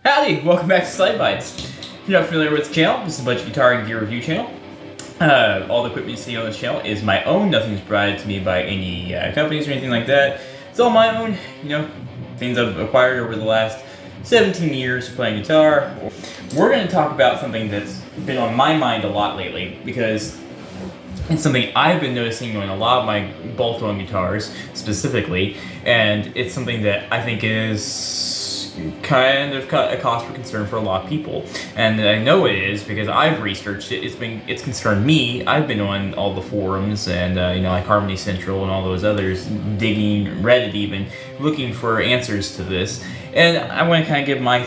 Howdy! Welcome back to SlydeBytes. If you're not familiar with the channel, this is a bunch of guitar and gear review channel. All the equipment you see on this channel is my own. Nothing is provided to me by any companies or anything like that. It's all my own, things I've acquired over the last 17 years of playing guitar. We're going to talk about something that's been on my mind a lot lately because it's something I've been noticing on a lot of my bolt-on guitars specifically, and it's something that I think is kind of a cause for concern for a lot of people. And I know it is because I've researched it. It's concerned me. I've been on all the forums and like Harmony Central and all those others, digging Reddit even, looking for answers to this. And I want to kind of give my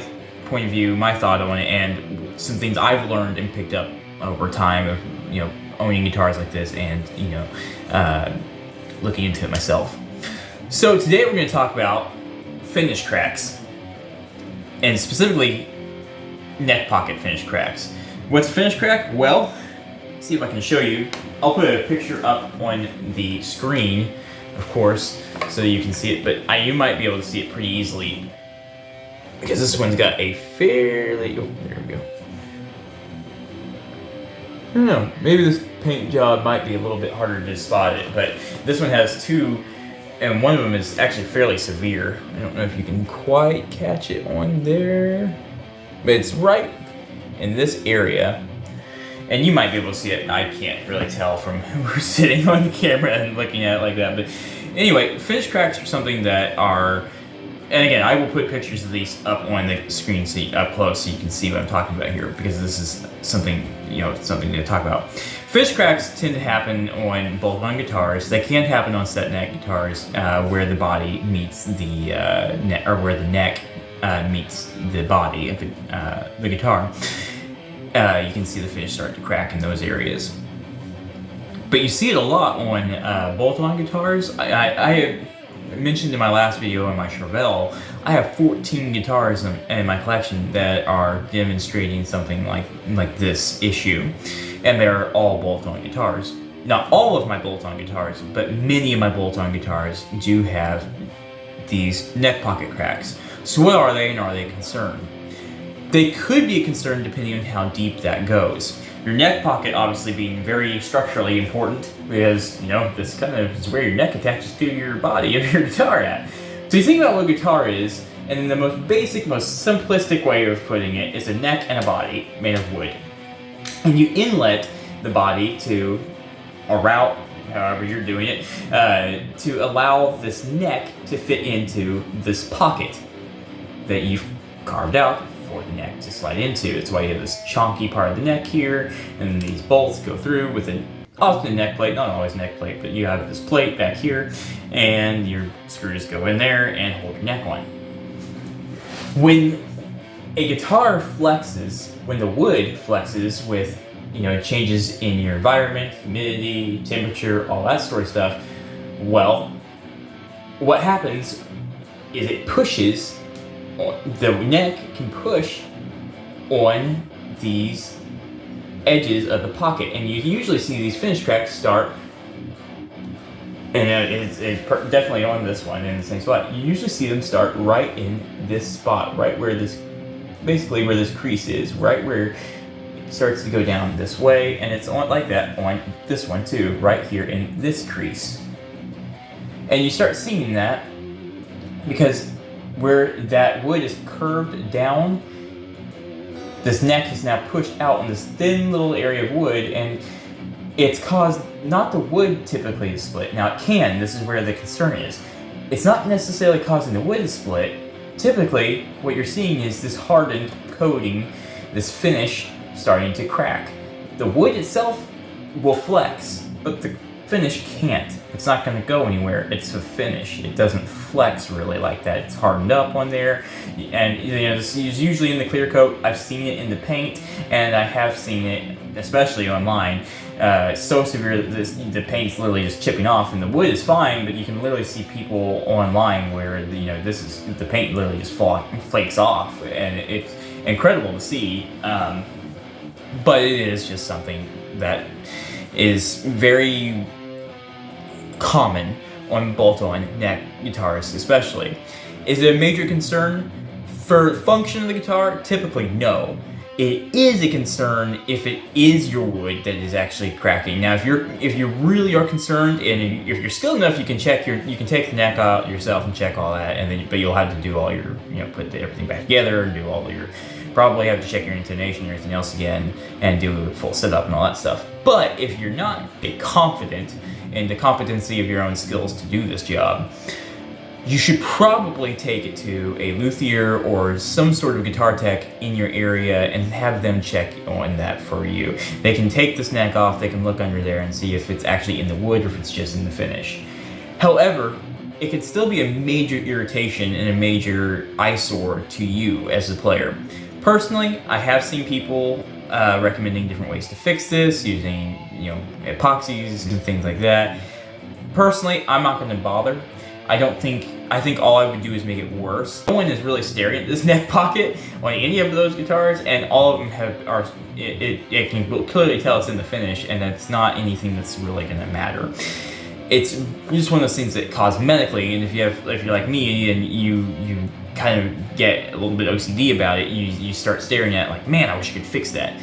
point of view, my thought on it, and some things I've learned and picked up over time of owning guitars like this and looking into it myself. So today we're going to talk about finish cracks, and specifically neck pocket finish cracks. What's a finish crack? Well, let's see if I can show you. I'll put a picture up on the screen, of course, so you can see it, but you might be able to see it pretty easily because this one's got a fairly, oh, there we go. I don't know, maybe this paint job might be a little bit harder to spot it, but this one has two, and one of them is actually fairly severe. I don't know if you can quite catch it on there, but it's right in this area, and you might be able to see it. I can't really tell from we're sitting on the camera and looking at it like that, but anyway, finish cracks are something that are, and again, I will put pictures of these up on the screen up close so you can see what I'm talking about here, because this is something, something to talk about. Finish cracks tend to happen on bolt-on guitars. They can happen on set neck guitars where the body meets the neck, or where the neck meets the body of the guitar. You can see the finish start to crack in those areas. But you see it a lot on bolt-on guitars. I mentioned in my last video on my Chevelle, I have 14 guitars in my collection that are demonstrating something like this issue, and they're all bolt-on guitars. Not all of my bolt-on guitars, but many of my bolt-on guitars do have these neck pocket cracks. So what are they, and are they a concern? They could be a concern depending on how deep that goes. Your neck pocket obviously being very structurally important because, this kind of is where your neck attaches to your body of your guitar at. So you think about what a guitar is, and the most basic, most simplistic way of putting it is a neck and a body made of wood. And you inlet the body to, or route, however you're doing it, to allow this neck to fit into this pocket that you've carved out for the neck to slide into. That's why you have this chunky part of the neck here, and these bolts go through with often a neck plate, not always a neck plate, but you have this plate back here, and your screws go in there and hold your neck on. When a guitar flexes, when the wood flexes with, changes in your environment, humidity, temperature, all that sort of stuff, well, what happens is it pushes. The neck can push on these edges of the pocket, and you usually see these finish cracks start, and it's definitely on this one in the same spot. You usually see them start right in this spot, right where basically where this crease is, right where it starts to go down this way, and it's on like that on this one too, right here in this crease. And you start seeing that because where that wood is curved down, this neck is now pushed out in this thin little area of wood, and it's caused not the wood typically to split. Now it can, this is where the concern is. It's not necessarily causing the wood to split. Typically, what you're seeing is this hardened coating, this finish starting to crack. The wood itself will flex, but the finish can't. It's not going to go anywhere. It's a finish. It doesn't flex really like that. It's hardened up on there, and this is usually in the clear coat. I've seen it in the paint, and I have seen it especially online. So severe that the paint's literally just chipping off, and the wood is fine, but you can literally see people online where the paint literally just flakes off, and it's incredible to see. But it is just something that is very common on bolt-on neck guitars especially. Is it a major concern? For function of the guitar, typically no. It is a concern if it is your wood that is actually cracking. Now, if you really are concerned, and if you're skilled enough, you can take the neck out yourself and check all that, and then but you'll have to do all your put everything back together and do all your probably have to check your intonation and everything else again and do a full setup and all that stuff. But if you're not confident in the competency of your own skills to do this job, you should probably take it to a luthier or some sort of guitar tech in your area and have them check on that for you. They can take this neck off, they can look under there and see if it's actually in the wood or if it's just in the finish. However, it could still be a major irritation and a major eyesore to you as a player. Personally, I have seen people recommending different ways to fix this, using epoxies and things like that. Personally, I'm not going to bother. I think all I would do is make it worse. No one is really staring at this neck pocket on any of those guitars, and all of them it can clearly tell it's in the finish, and that's not anything that's really gonna matter. It's just one of those things that cosmetically, and if you're like me and you kind of get a little bit OCD about it, you start staring at it like, man, I wish I could fix that.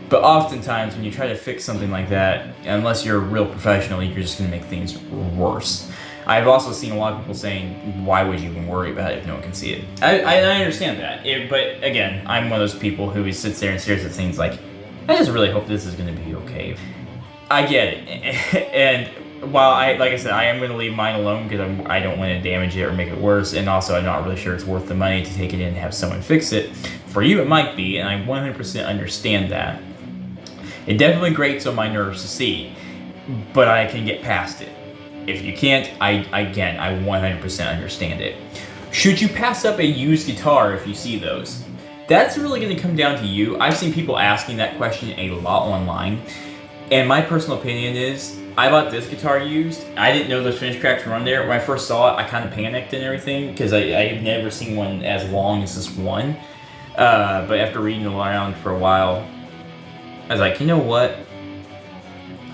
But oftentimes when you try to fix something like that, unless you're a real professional, you're just gonna make things worse. I've also seen a lot of people saying, why would you even worry about it if no one can see it? I understand that, but again, I'm one of those people who sits there and stares at things like, I just really hope this is going to be okay. I get it, and while like I said, I am going to leave mine alone because I don't want to damage it or make it worse, and also I'm not really sure it's worth the money to take it in and have someone fix it. For you it might be, and I 100% understand that. It definitely grates on my nerves to see, but I can get past it. If you can't, I 100% understand it. Should you pass up a used guitar if you see those? That's really going to come down to you. I've seen people asking that question a lot online, and my personal opinion is, I bought this guitar used. I didn't know those finish cracks were on there. When I first saw it, I kind of panicked and everything, because I had never seen one as long as this one. But after reading around for a while, I was like, you know what?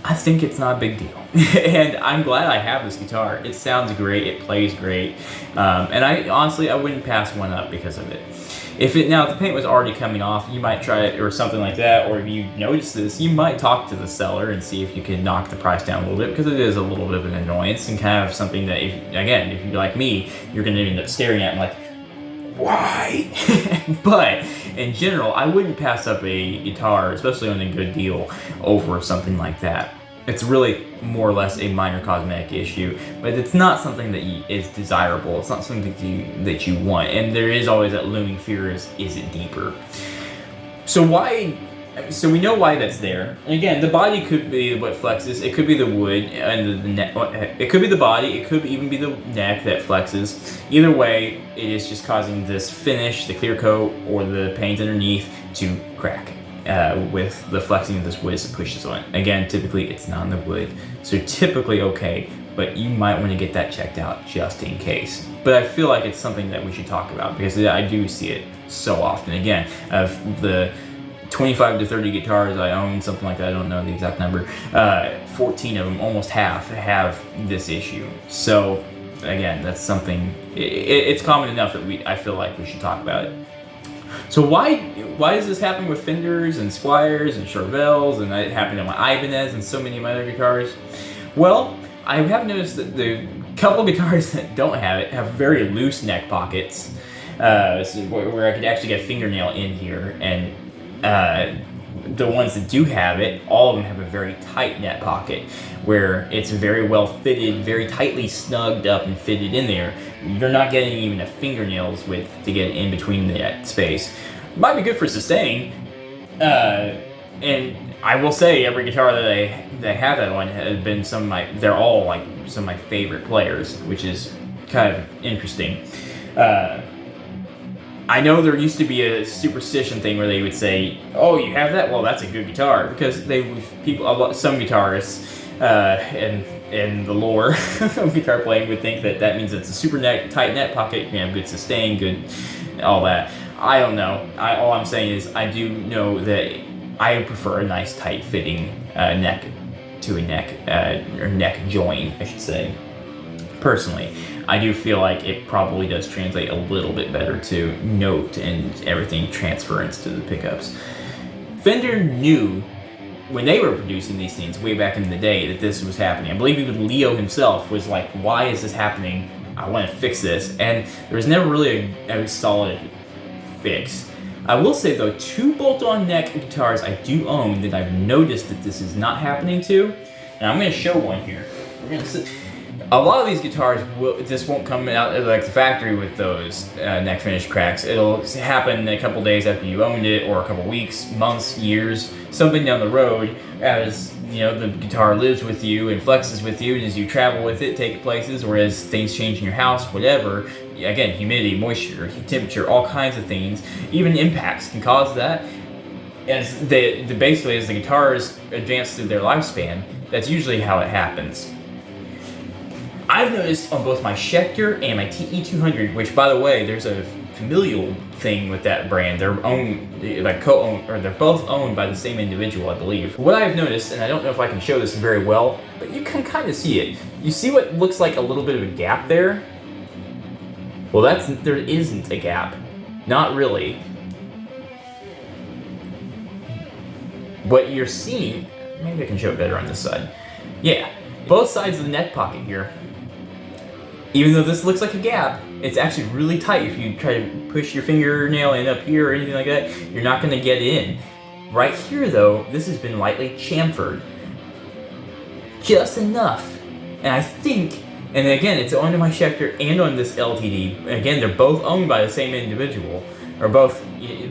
I think it's not a big deal. And I'm glad I have this guitar. It sounds great, it plays great, and I wouldn't pass one up because of it. If the paint was already coming off, you might try it or something like that, or if you notice this, you might talk to the seller and see if you can knock the price down a little bit, because it is a little bit of an annoyance and kind of something that, if you're like me, you're going to end up staring at and like, why? But in general, I wouldn't pass up a guitar, especially on a good deal, over something like that. It's really more or less a minor cosmetic issue, but it's not something that is desirable. It's not something that you want, and there is always that looming fear: is it deeper? So we know why that's there. And again, the body could be what flexes. It could be the wood and the neck. It could be the body. It could even be the neck that flexes. Either way, it is just causing this finish, the clear coat, or the paint underneath to crack. With the flexing of this wood as it pushes on it. Again, typically it's not in the wood, so typically okay, but you might want to get that checked out just in case. But I feel like it's something that we should talk about, because I do see it so often. Again, of the 25 to 30 guitars I own, something like that, I don't know the exact number, 14 of them, almost half, have this issue. So again, that's something, it's common enough that I feel like we should talk about it. So why does this happen with Fenders and Squiers and Charvels, and it happened on my Ibanez and so many of my other guitars? Well, I have noticed that the couple guitars that don't have it have very loose neck pockets, where I could actually get a fingernail in here, and the ones that do have it, all of them have a very tight neck pocket, where it's very well fitted, very tightly snugged up and fitted in there. You're not getting even a fingernail's width to get in between that space. Might be good for sustain, and I will say every guitar that I have that on has been they're all like some of my favorite players, which is kind of interesting. I know there used to be a superstition thing where they would say, "Oh, you have that? Well, that's a good guitar," because some guitarists, and the lore of guitar playing would think that means it's a super tight neck pocket, you can have good sustain, good all that. I don't know. All I'm saying is I do know that I prefer a nice tight fitting neck to a neck, or neck join, I should say. personally. I do feel like it probably does translate a little bit better to note and everything transference to the pickups. Fender knew when they were producing these things way back in the day that this was happening. I believe even Leo himself was like, why is this happening? I want to fix this. And there was never really a solid fix. I will say though, 2 bolt-on neck guitars I do own that I've noticed that this is not happening to. And I'm going to show one here. We're going to sit. A lot of these guitars, this won't come out like the factory with those neck finish cracks. It'll happen a couple days after you owned it, or a couple weeks, months, years, something down the road, as you know the guitar lives with you and flexes with you, and as you travel with it, take it places, or as things change in your house, whatever. Again, humidity, moisture, temperature, all kinds of things, even impacts can cause that. As basically as the guitars advance through their lifespan, that's usually how it happens. I've noticed on both my Schecter and my TE200, which by the way, there's a familial thing with that brand. They're owned, like co-owned, or they're both owned by the same individual, I believe. What I've noticed, and I don't know if I can show this very well, but you can kind of see it. You see what looks like a little bit of a gap there? Well, there isn't a gap. Not really. What you're seeing, maybe I can show it better on this side. Yeah, both sides of the neck pocket here. Even though this looks like a gap, it's actually really tight. If you try to push your fingernail in up here or anything like that, you're not going to get in. Right here though, this has been lightly chamfered. Just enough. And I think, and again, it's on my Schecter and on this LTD. Again, they're both owned by the same individual. Or both,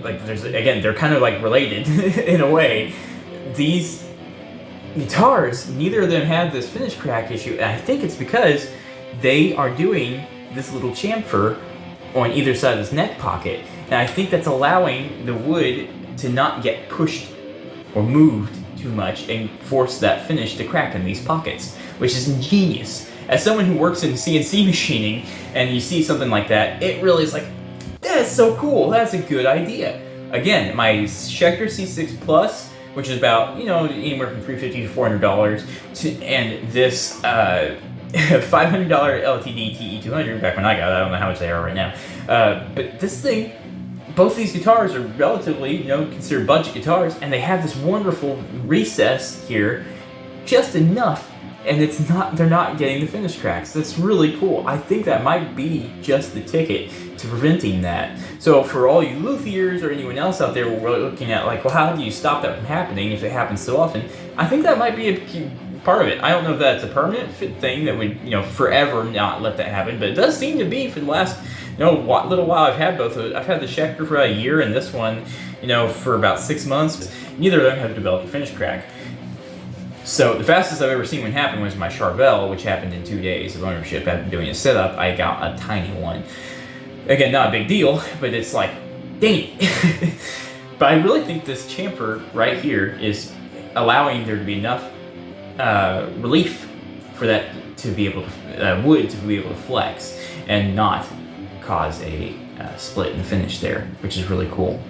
like they're kind of like related in a way. These guitars, neither of them have this finish crack issue. And I think it's because they are doing this little chamfer on either side of this neck pocket. And I think that's allowing the wood to not get pushed or moved too much and force that finish to crack in these pockets, which is ingenious. As someone who works in CNC machining and you see something like that, it really is like, that's so cool, that's a good idea. Again, my Schecter C6 Plus, which is about, anywhere from $350 to $400, and this $500 LTD TE200, back when I got it, I don't know how much they are right now. But this thing, both these guitars are relatively, considered budget guitars, and they have this wonderful recess here, just enough, and they're not getting the finish cracks. That's really cool. I think that might be just the ticket to preventing that. So for all you luthiers or anyone else out there looking at like, well, how do you stop that from happening if it happens so often? I think that might be a part of it. I don't know if that's a permanent thing that would, forever not let that happen, but it does seem to be for the last, little while. I've had both of it. I've had the Schecter for a year and this one, for about 6 months. Neither of them have developed a finish crack. So the fastest I've ever seen one happen was my Charvel, which happened in 2 days of ownership. After doing a setup, I got a tiny one. Again, not a big deal, but it's like, dang it. But I really think this chamfer right here is allowing there to be enough relief for that to be able to, wood to be able to flex and not cause a split in the finish there, which is really cool.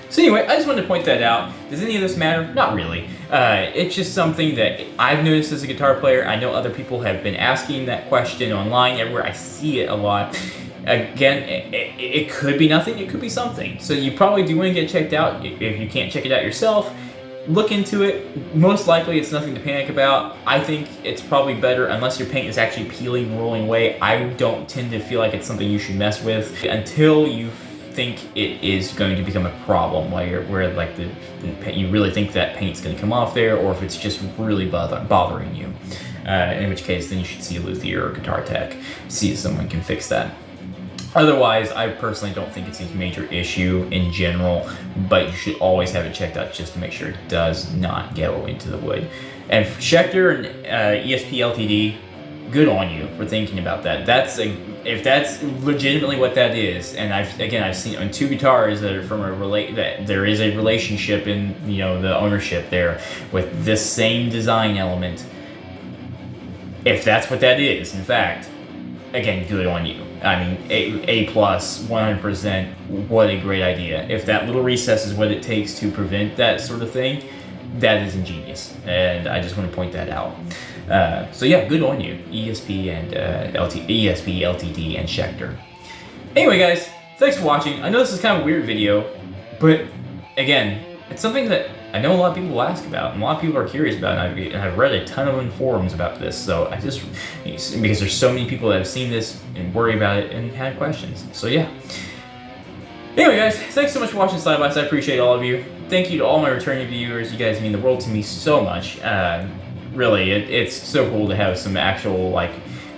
So anyway, I just wanted to point that out. Does any of this matter? Not really. It's just something that I've noticed as a guitar player. I know other people have been asking that question online, everywhere. I see it a lot. Again, it could be nothing, it could be something. So you probably do want to get checked out. If you can't check it out yourself, look into it. Most likely it's nothing to panic about. I think it's probably better, unless your paint is actually peeling, rolling away. I don't tend to feel like it's something you should mess with until you think it is going to become a problem, where like you really think that paint's going to come off there, or if it's just really bothering you. In which case, then you should see a luthier or guitar tech, see if someone can fix that. Otherwise, I personally don't think it's a major issue in general, but you should always have it checked out just to make sure it does not go into the wood. And for Schecter and ESP Ltd, good on you for thinking about that. If that's legitimately what that is, and I've seen on 2 guitars that are from that there is a relationship in the ownership there with this same design element. If that's what that is, in fact, again, good on you. I mean, A plus, 100%. What a great idea. If that little recess is what it takes to prevent that sort of thing, that is ingenious, and I just want to point that out. So yeah, good on you, ESP and ESP, LTD, and Schecter. Anyway, guys, thanks for watching. I know this is kind of a weird video, but again, it's something that I know a lot of people will ask about, and a lot of people are curious about, and I've read a ton of forums about this, so I just, because there's so many people that have seen this and worry about it and had questions, so yeah. Anyway, guys, thanks so much for watching SlydeBytes. I appreciate all of you. Thank you to all my returning viewers. You guys mean the world to me so much. Really, it's so cool to have some actual, like,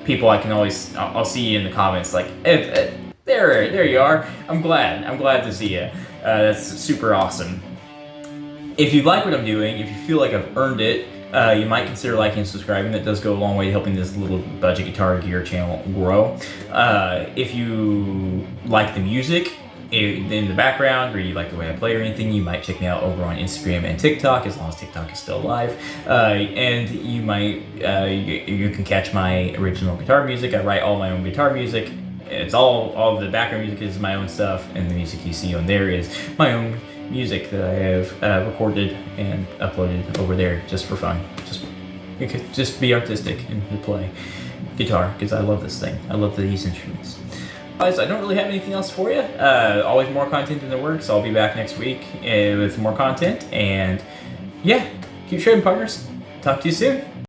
people I can always, I'll see you in the comments, like, there you are. I'm glad to see you. That's super awesome. If you like what I'm doing, if you feel like I've earned it, you might consider liking and subscribing. That does go a long way to helping this little budget guitar gear channel grow. If you like the music in the background, or you like the way I play or anything, you might check me out over on Instagram and TikTok, as long as TikTok is still alive. And you might, you can catch my original guitar music. I write all my own guitar music. It's all the background music is my own stuff, and the music you see on there is my own music that I have recorded and uploaded over there just for fun. Just be artistic and play guitar, because I love this thing. I love these instruments. Guys, I don't really have anything else for you. Always more content in the works. I'll be back next week with more content, and yeah, keep shredding, partners. Talk to you soon.